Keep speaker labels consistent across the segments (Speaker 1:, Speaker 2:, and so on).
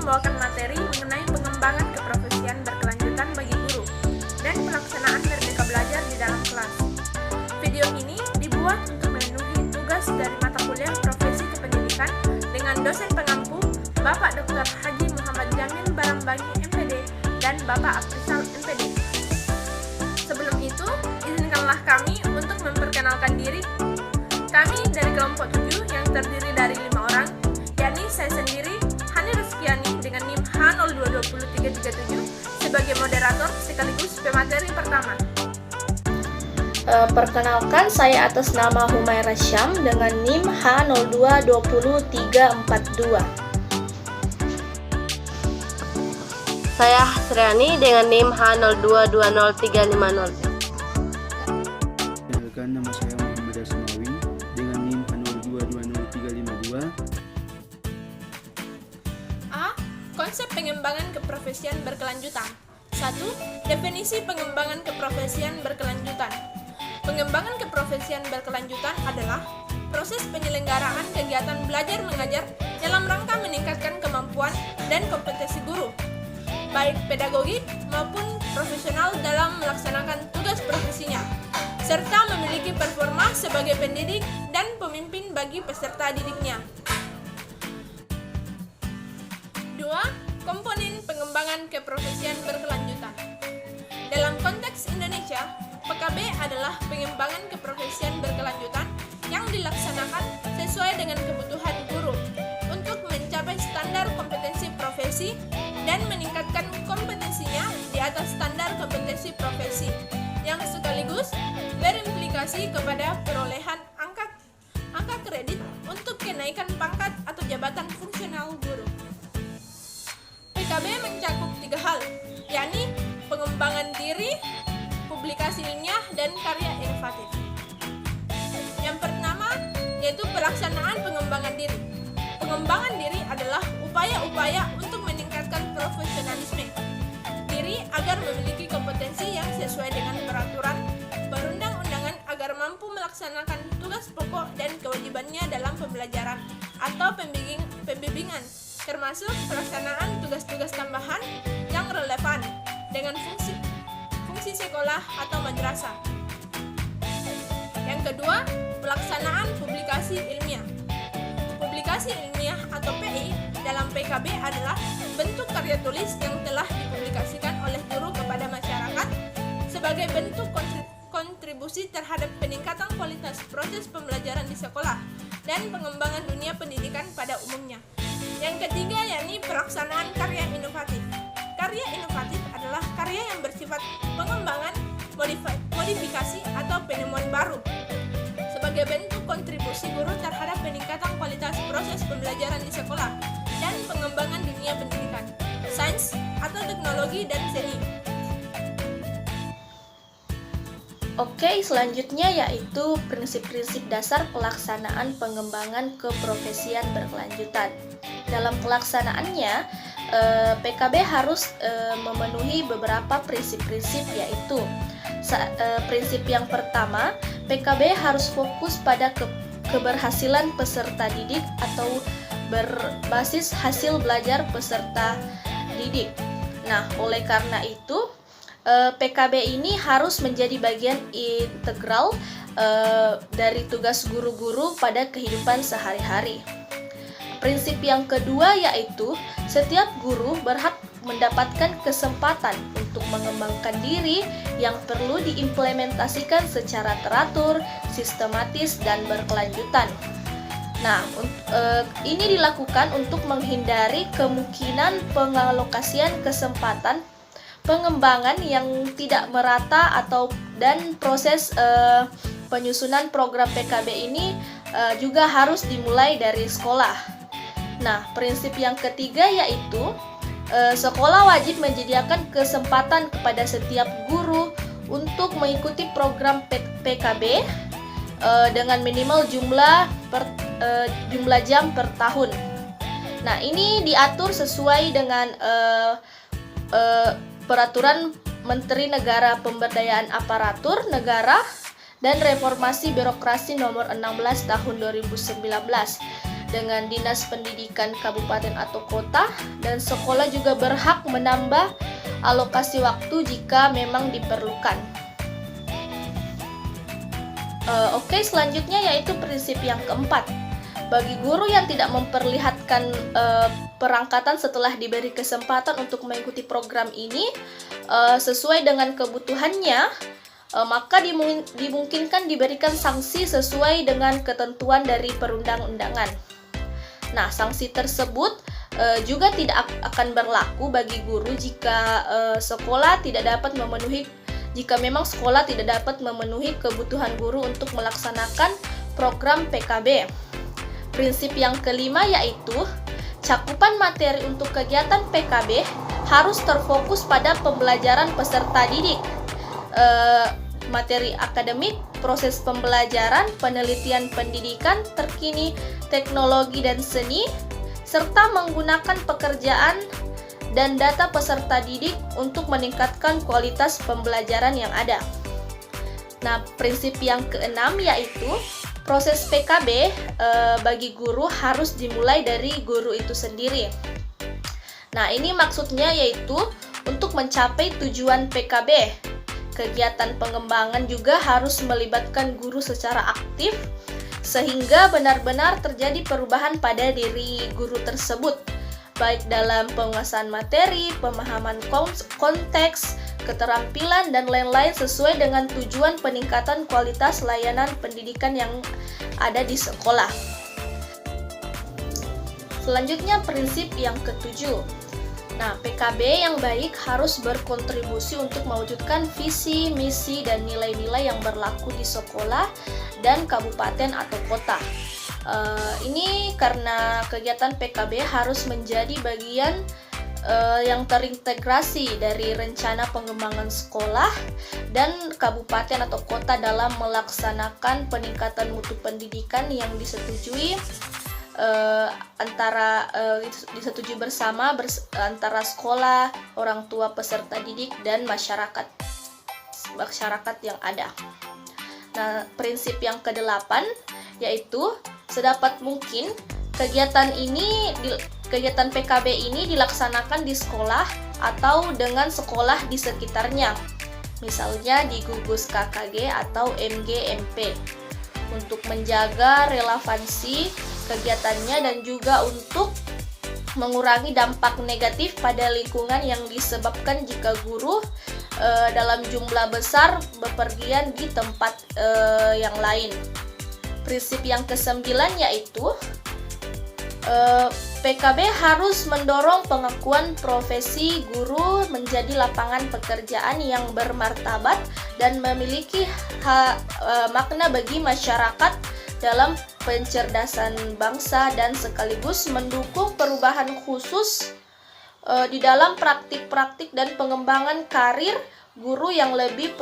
Speaker 1: membawakan materi mengenai pengembangan keprofesian berkelanjutan bagi guru dan pelaksanaan Merdeka Belajar di dalam kelas. Video ini dibuat untuk memenuhi tugas dari mata kuliah Profesi Kependidikan dengan dosen pengampu Bapak Dr. Haji Muhammad Jamil Barambangi MPD dan Bapak Aprisal MPD. Sebelum itu, izinkanlah kami untuk memperkenalkan diri. Kami dari kelompok 7 yang terdiri dari 5 orang, yakni saya sendiri, Hani Rizkiani dengan NIM H02203337 sebagai moderator sekaligus pemateri pertama.
Speaker 2: Perkenalkan, saya atas nama Humaira Syam dengan NIM H02200342.
Speaker 3: Saya Hasriani dengan NIM H02203550.
Speaker 4: Perkenalkan, nama saya Muhammad Asmawi dengan NIM H02203552.
Speaker 1: A. Konsep pengembangan keprofesian berkelanjutan. 1. Definisi pengembangan keprofesian berkelanjutan. Pengembangan keprofesian berkelanjutan adalah proses penyelenggaraan kegiatan belajar mengajar dalam rangka meningkatkan kemampuan dan kompetensi guru, baik pedagogik maupun profesional dalam melaksanakan tugas profesinya, serta memiliki performa sebagai pendidik dan pemimpin bagi peserta didiknya. 2. Komponen pengembangan keprofesian berkelanjutan. Dalam konteks Indonesia, PKB adalah pengembangan keprofesian berkelanjutan yang dilaksanakan sesuai dengan kebutuhan guru untuk mencapai standar kompetensi profesi dan meningkatkan kompetensinya di atas standar kompetensi profesi yang sekaligus berimplikasi kepada perolehan angka kredit untuk kenaikan pangkat atau jabatan fungsional guru. PKB mencakup 3 hal, yakni pengembangan diri, publikasi ilmiah, dan karya inovatif. Yang pertama, yaitu pelaksanaan pengembangan diri. Pengembangan diri adalah upaya-upaya untuk meningkatkan profesionalisme diri agar memiliki kompetensi yang sesuai dengan peraturan perundang-undangan agar mampu melaksanakan tugas pokok dan kewajibannya dalam pembelajaran atau pembimbingan, termasuk pelaksanaan tugas-tugas tambahan yang relevan dengan fungsi sekolah atau madrasah. Yang kedua, pelaksanaan publikasi ilmiah. Publikasi ilmiah atau PI dalam PKB adalah bentuk karya tulis yang telah dipublikasikan oleh guru kepada masyarakat sebagai bentuk kontribusi terhadap peningkatan kualitas proses pembelajaran di sekolah dan pengembangan dunia pendidikan pada umumnya. Yang ketiga, yakni pelaksanaan karya inovatif. Karya inovatif adalah karya yang bersifat pengembangan, modifikasi, atau penemuan baru sebagai bentuk kontribusi guru terhadap peningkatan kualitas proses pembelajaran di sekolah dan pengembangan dunia pendidikan, sains, atau teknologi dan seni.
Speaker 2: Oke, selanjutnya yaitu prinsip-prinsip dasar pelaksanaan pengembangan keprofesian berkelanjutan. Dalam pelaksanaannya, PKB harus memenuhi beberapa prinsip-prinsip, yaitu prinsip yang pertama, PKB harus fokus pada keberhasilan peserta didik atau berbasis hasil belajar peserta didik. Nah, oleh karena itu, PKB ini harus menjadi bagian integral dari tugas guru-guru pada kehidupan sehari-hari. Prinsip yang kedua yaitu setiap guru berhak mendapatkan kesempatan untuk mengembangkan diri yang perlu diimplementasikan secara teratur, sistematis, dan berkelanjutan. Nah, ini dilakukan untuk menghindari kemungkinan pengalokasian kesempatan pengembangan yang tidak merata dan proses penyusunan program PKB ini juga harus dimulai dari sekolah. Nah, prinsip yang ketiga yaitu sekolah wajib menyediakan kesempatan kepada setiap guru untuk mengikuti program PKB dengan minimal jumlah jam per tahun. Nah, ini diatur sesuai dengan Peraturan Menteri Negara Pemberdayaan Aparatur Negara dan Reformasi Birokrasi Nomor 16 Tahun 2019. dengan Dinas Pendidikan Kabupaten atau Kota, dan sekolah juga berhak menambah alokasi waktu jika memang diperlukan. Oke, selanjutnya yaitu prinsip yang keempat. Bagi guru yang tidak memperlihatkan perangkatan setelah diberi kesempatan untuk mengikuti program ini sesuai dengan kebutuhannya, maka dimungkinkan diberikan sanksi sesuai dengan ketentuan dari perundang-undangan. Nah, sanksi tersebut juga tidak akan berlaku bagi guru jika memang sekolah tidak dapat memenuhi kebutuhan guru untuk melaksanakan program PKB. Prinsip yang kelima yaitu cakupan materi untuk kegiatan PKB harus terfokus pada pembelajaran peserta didik, materi akademik, proses pembelajaran, penelitian pendidikan terkini, teknologi dan seni, serta menggunakan pekerjaan dan data peserta didik untuk meningkatkan kualitas pembelajaran yang ada. Nah, prinsip yang keenam yaitu proses PKB bagi guru harus dimulai dari guru itu sendiri. Nah, ini maksudnya yaitu untuk mencapai tujuan PKB. Kegiatan pengembangan juga harus melibatkan guru secara aktif sehingga benar-benar terjadi perubahan pada diri guru tersebut, baik dalam penguasaan materi, pemahaman konteks, keterampilan, dan lain-lain sesuai dengan tujuan peningkatan kualitas layanan pendidikan yang ada di sekolah. Selanjutnya prinsip yang ketujuh. Nah, PKB yang baik harus berkontribusi untuk mewujudkan visi, misi, dan nilai-nilai yang berlaku di sekolah dan kabupaten atau kota. Ini karena kegiatan PKB harus menjadi bagian yang terintegrasi dari rencana pengembangan sekolah dan kabupaten atau kota dalam melaksanakan peningkatan mutu pendidikan yang disetujui disetujui bersama antara sekolah, orang tua peserta didik, dan masyarakat yang ada. Nah, prinsip yang kedelapan yaitu sedapat mungkin kegiatan PKB ini dilaksanakan di sekolah atau dengan sekolah di sekitarnya, misalnya di gugus KKG atau MG-MP, untuk menjaga relevansi kegiatannya dan juga untuk mengurangi dampak negatif pada lingkungan yang disebabkan jika guru dalam jumlah besar bepergian di tempat yang lain. Prinsip yang kesembilan yaitu PKB harus mendorong pengakuan profesi guru menjadi lapangan pekerjaan yang bermartabat dan memiliki makna bagi masyarakat dalam pencerdasan bangsa, dan sekaligus mendukung perubahan khusus di dalam praktik-praktik dan pengembangan karir guru yang lebih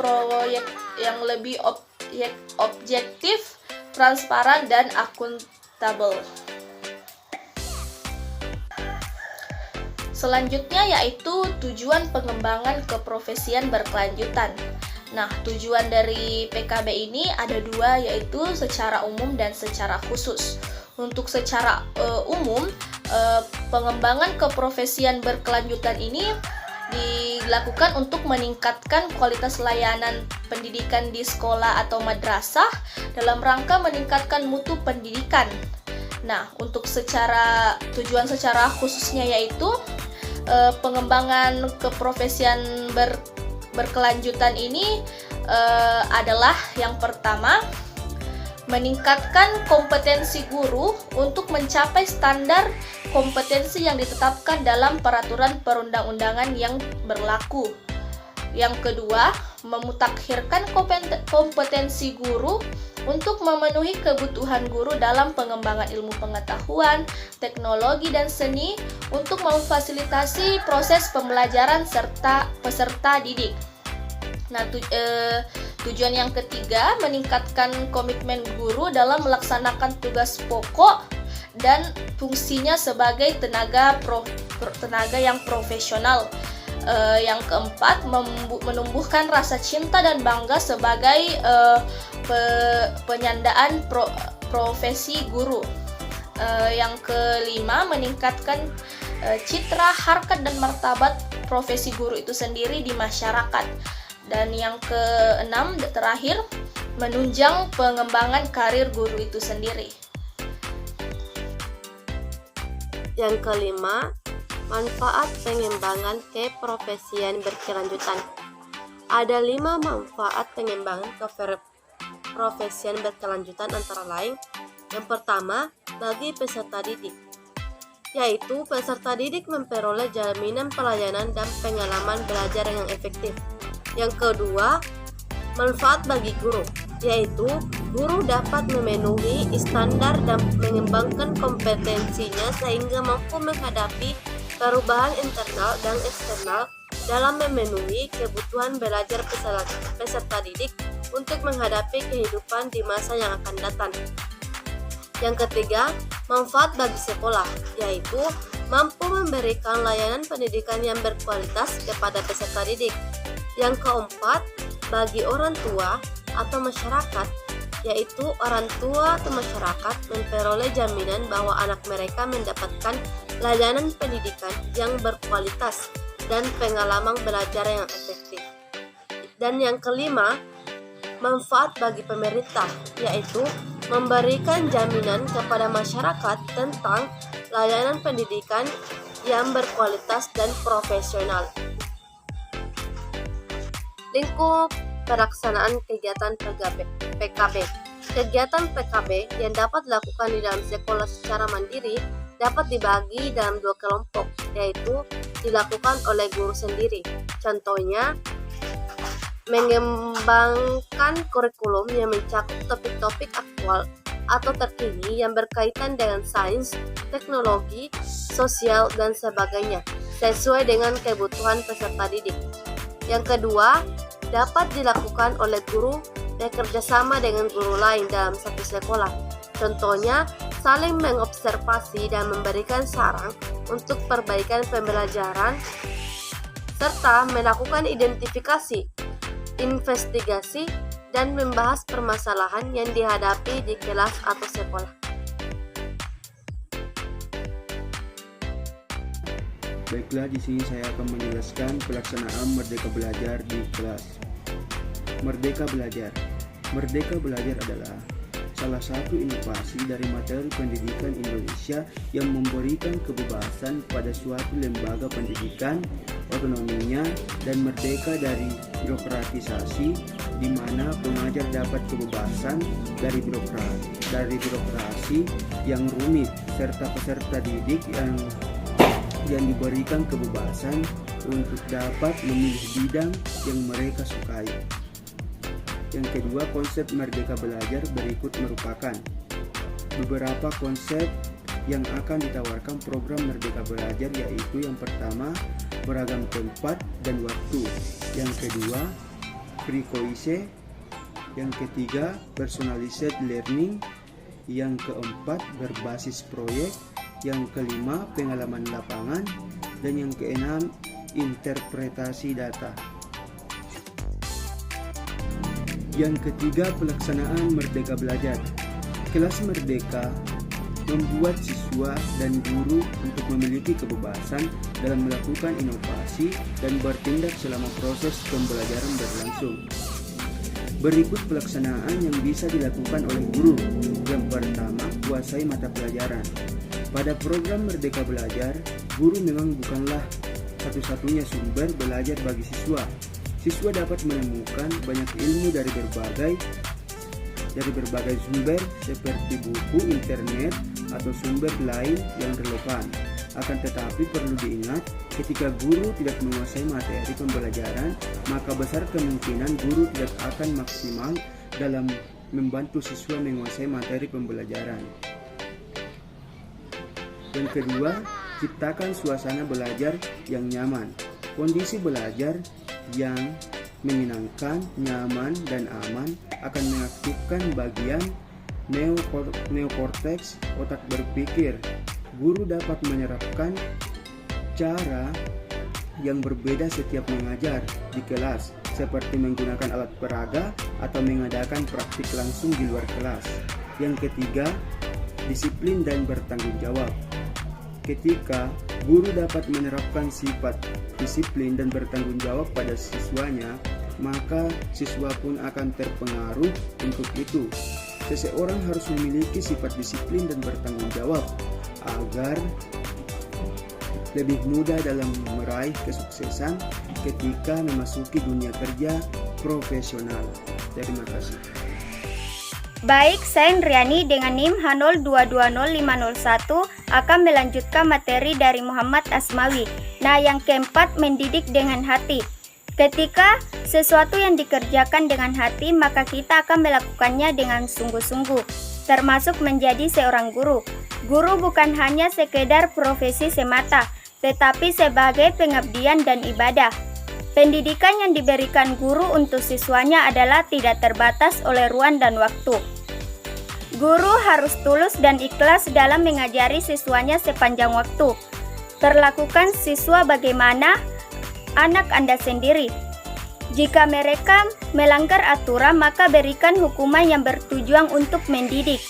Speaker 2: objektif, transparan, dan akuntabel. Selanjutnya yaitu tujuan pengembangan keprofesian berkelanjutan. Nah, tujuan dari PKB ini ada dua, yaitu secara umum dan secara khusus. Untuk secara umum, pengembangan keprofesian berkelanjutan ini dilakukan untuk meningkatkan kualitas layanan pendidikan di sekolah atau madrasah dalam rangka meningkatkan mutu pendidikan. Nah, untuk tujuan secara khususnya yaitu pengembangan keprofesian berkelanjutan ini adalah yang pertama, meningkatkan kompetensi guru untuk mencapai standar kompetensi yang ditetapkan dalam peraturan perundang-undangan yang berlaku. Yang kedua, memutakhirkan kompetensi guru untuk memenuhi kebutuhan guru dalam pengembangan ilmu pengetahuan, teknologi, dan seni untuk memfasilitasi proses pembelajaran serta peserta didik. Nah, tujuan yang ketiga, meningkatkan komitmen guru dalam melaksanakan tugas pokok dan fungsinya sebagai tenaga yang profesional. Yang keempat, menumbuhkan rasa cinta dan bangga sebagai penyandaan profesi guru. Yang kelima, meningkatkan citra, harkat, dan martabat profesi guru itu sendiri di masyarakat. Dan yang keenam, terakhir, menunjang pengembangan karir guru itu sendiri.
Speaker 3: Yang kelima, manfaat pengembangan keprofesian berkelanjutan. Ada 5 manfaat pengembangan keprofesian berkelanjutan, antara lain: yang pertama, bagi peserta didik, yaitu peserta didik memperoleh jaminan pelayanan dan pengalaman belajar yang efektif. Yang kedua, manfaat bagi guru, yaitu guru dapat memenuhi standar dan mengembangkan kompetensinya sehingga mampu menghadapi perubahan internal dan eksternal dalam memenuhi kebutuhan belajar peserta didik untuk menghadapi kehidupan di masa yang akan datang. Yang ketiga, manfaat bagi sekolah, yaitu mampu memberikan layanan pendidikan yang berkualitas kepada peserta didik. Yang keempat, bagi orang tua atau masyarakat, yaitu orang tua atau masyarakat memperoleh jaminan bahwa anak mereka mendapatkan layanan pendidikan yang berkualitas dan pengalaman belajar yang efektif. Dan yang kelima, manfaat bagi pemerintah, yaitu memberikan jaminan kepada masyarakat tentang layanan pendidikan yang berkualitas dan profesional. Lingkup pelaksanaan kegiatan PKB. Kegiatan PKB yang dapat dilakukan di dalam sekolah secara mandiri dapat dibagi dalam 2 kelompok, yaitu dilakukan oleh guru sendiri. Contohnya, mengembangkan kurikulum yang mencakup topik-topik aktual atau terkini yang berkaitan dengan sains, teknologi, sosial, dan sebagainya, sesuai dengan kebutuhan peserta didik. Yang kedua, dapat dilakukan oleh guru bekerjasama dengan guru lain dalam satu sekolah. Contohnya, saling mengobservasi dan memberikan saran untuk perbaikan pembelajaran, serta melakukan identifikasi, investigasi, dan membahas permasalahan yang dihadapi di kelas atau sekolah.
Speaker 4: Baiklah, di sini saya akan menjelaskan pelaksanaan Merdeka Belajar di kelas. Merdeka Belajar. Merdeka Belajar adalah salah satu inovasi dari materi pendidikan Indonesia yang memberikan kebebasan pada suatu lembaga pendidikan, otonominya, dan merdeka dari birokratisasi, di mana pengajar dapat kebebasan dari birokrasi yang rumit, serta peserta didik yang diberikan kebebasan untuk dapat memilih bidang yang mereka sukai. Yang kedua, konsep Merdeka Belajar berikut merupakan beberapa konsep yang akan ditawarkan program Merdeka Belajar, yaitu yang pertama, beragam tempat dan waktu. Yang kedua, free choice. Yang ketiga, personalized learning. Yang keempat, berbasis proyek. Yang kelima, pengalaman lapangan. Dan yang keenam, interpretasi data. Yang ketiga, pelaksanaan Merdeka Belajar. Kelas Merdeka membuat siswa dan guru untuk memiliki kebebasan dalam melakukan inovasi dan bertindak selama proses pembelajaran berlangsung. Berikut pelaksanaan yang bisa dilakukan oleh guru. Yang pertama, kuasai mata pelajaran. Pada program Merdeka Belajar, guru memang bukanlah satu-satunya sumber belajar bagi siswa. Siswa dapat menemukan banyak ilmu dari berbagai sumber seperti buku, internet, atau sumber lain yang relevan. Akan tetapi perlu diingat, ketika guru tidak menguasai materi pembelajaran, maka besar kemungkinan guru tidak akan maksimal dalam membantu siswa menguasai materi pembelajaran. Yang kedua, ciptakan suasana belajar yang nyaman. Kondisi belajar yang menyenangkan, nyaman, dan aman akan mengaktifkan bagian neokorteks otak berpikir. Guru dapat menerapkan cara yang berbeda setiap mengajar di kelas, seperti menggunakan alat peraga atau mengadakan praktik langsung di luar kelas. Yang ketiga, disiplin dan bertanggung jawab. Ketika guru dapat menerapkan sifat disiplin dan bertanggung jawab pada siswanya, maka siswa pun akan terpengaruh untuk itu. Seseorang harus memiliki sifat disiplin dan bertanggung jawab agar lebih mudah dalam meraih kesuksesan ketika memasuki dunia kerja profesional. Terima kasih.
Speaker 5: Baik, saya Indriani dengan NIM H022051 akan melanjutkan materi dari Muhammad Asmawi. Nah, yang keempat, mendidik dengan hati. Ketika sesuatu yang dikerjakan dengan hati, maka kita akan melakukannya dengan sungguh-sungguh, termasuk menjadi seorang guru. Guru bukan hanya sekedar profesi semata, tetapi sebagai pengabdian dan ibadah. Pendidikan yang diberikan guru untuk siswanya adalah tidak terbatas oleh ruang dan waktu. Guru harus tulus dan ikhlas dalam mengajari siswanya sepanjang waktu. Perlakukan siswa bagaimana anak Anda sendiri. Jika mereka melanggar aturan, maka berikan hukuman yang bertujuan untuk mendidik.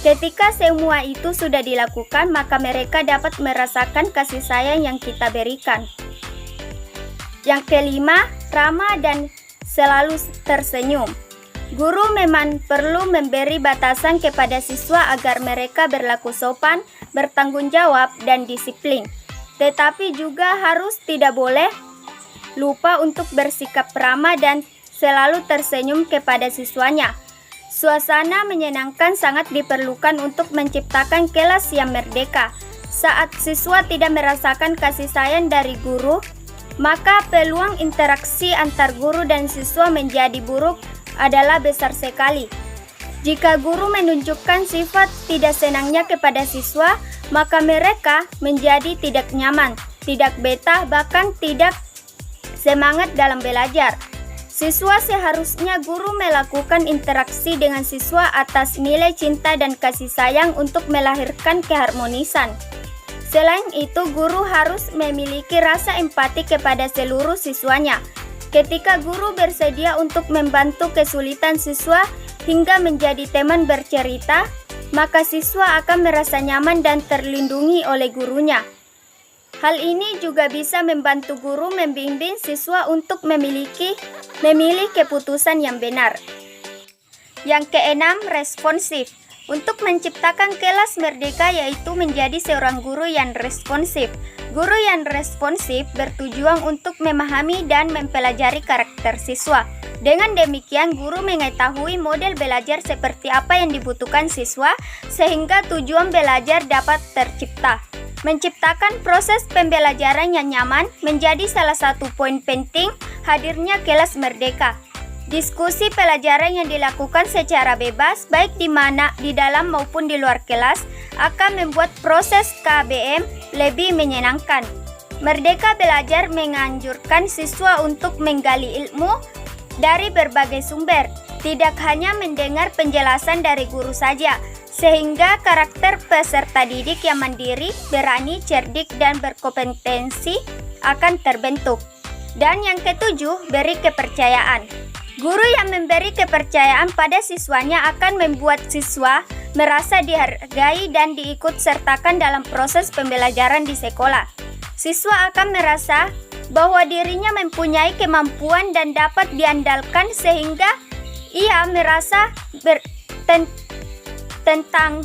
Speaker 5: Ketika semua itu sudah dilakukan, maka mereka dapat merasakan kasih sayang yang kita berikan. Yang kelima, ramah dan selalu tersenyum. Guru memang perlu memberi batasan kepada siswa agar mereka berlaku sopan, bertanggung jawab, dan disiplin. Tetapi juga harus tidak boleh lupa untuk bersikap ramah dan selalu tersenyum kepada siswanya. Suasana menyenangkan sangat diperlukan untuk menciptakan kelas yang merdeka. Saat siswa tidak merasakan kasih sayang dari guru, maka peluang interaksi antar guru dan siswa menjadi buruk adalah besar sekali. Jika guru menunjukkan sifat tidak senangnya kepada siswa, maka mereka menjadi tidak nyaman, tidak betah, bahkan tidak semangat dalam belajar. Siswa seharusnya guru melakukan interaksi dengan siswa atas nilai cinta dan kasih sayang untuk melahirkan keharmonisan. Selain itu, guru harus memiliki rasa empati kepada seluruh siswanya. Ketika guru bersedia untuk membantu kesulitan siswa hingga menjadi teman bercerita, maka siswa akan merasa nyaman dan terlindungi oleh gurunya. Hal ini juga bisa membantu guru membimbing siswa untuk memilih keputusan yang benar. Yang keenam, responsif. Untuk menciptakan kelas merdeka yaitu menjadi seorang guru yang responsif. Guru yang responsif bertujuan untuk memahami dan mempelajari karakter siswa. Dengan demikian, guru mengetahui model belajar seperti apa yang dibutuhkan siswa sehingga tujuan belajar dapat tercipta. Menciptakan proses pembelajaran yang nyaman menjadi salah satu poin penting hadirnya kelas merdeka. Diskusi pelajaran yang dilakukan secara bebas, baik di dalam maupun di luar kelas, akan membuat proses KBM lebih menyenangkan. Merdeka Belajar menganjurkan siswa untuk menggali ilmu dari berbagai sumber, tidak hanya mendengar penjelasan dari guru saja, sehingga karakter peserta didik yang mandiri, berani, cerdik, dan berkompetensi akan terbentuk. Dan yang ketujuh, beri kepercayaan. Guru yang memberi kepercayaan pada siswanya akan membuat siswa merasa dihargai dan diikut sertakan dalam proses pembelajaran di sekolah. Siswa akan merasa bahwa dirinya mempunyai kemampuan dan dapat diandalkan sehingga ia merasa tentang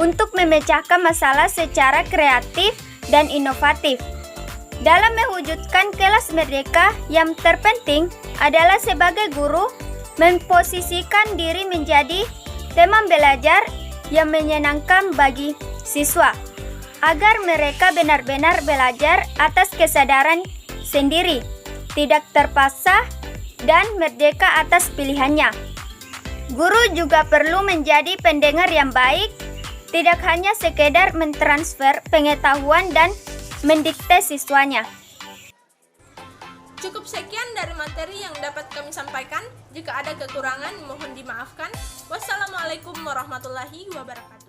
Speaker 5: untuk memecahkan masalah secara kreatif dan inovatif. Dalam mewujudkan kelas merdeka, yang terpenting adalah sebagai guru memposisikan diri menjadi teman belajar yang menyenangkan bagi siswa, agar mereka benar-benar belajar atas kesadaran sendiri, tidak terpaksa, dan merdeka atas pilihannya. Guru juga perlu menjadi pendengar yang baik, tidak hanya sekedar mentransfer pengetahuan dan mendikte siswanya.
Speaker 1: Cukup sekian dari materi yang dapat kami sampaikan. Jika ada kekurangan, mohon dimaafkan. Wassalamualaikum warahmatullahi wabarakatuh.